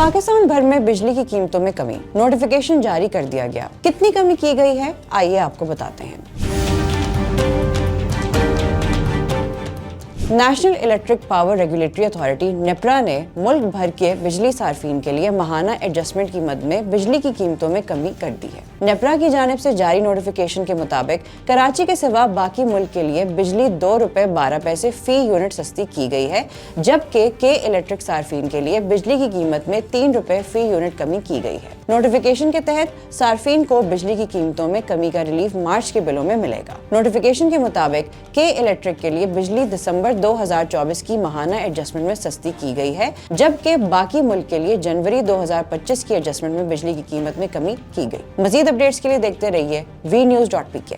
पाकिस्तान भर में बिजली की कीमतों में कमी, नोटिफिकेशन जारी कर दिया गया। कितनी कमी की गई है, आइए आपको बताते हैं। National electric power regulatory authority NEPRA ने मुल्क भर के बिजली सार्फिन के लिए माहाना एडजस्टमेंट की मद में बिजली की कीमतों में कमी कर दी है। नेपरा की जानिब से जारी नोटिफिकेशन के मुताबिक कराची के सिवा बाकी मुल्क के लिए बिजली ₹2.12 फी यूनिट सस्ती की गई है, जबकि के इलेक्ट्रिक सार्फिन के लिए बिजली की कीमत में ₹3 फी यूनिट कमी की गई है। नोटिफिकेशन के तहत सार्फिन को बिजली की कीमतों में कमी का रिलीफ मार्च के बिलों में मिलेगा। नोटिफिकेशन के मुताबिक के इलेक्ट्रिक के लिए बिजली दिसंबर 2024 की माहाना एडजस्टमेंट में सस्ती की गई है, जबकि बाकी मुल्क के लिए जनवरी 2025 की एडजस्टमेंट में बिजली की कीमत में कमी की गई। मजीद अपडेट्स के लिए देखते रहिए vnews.pk।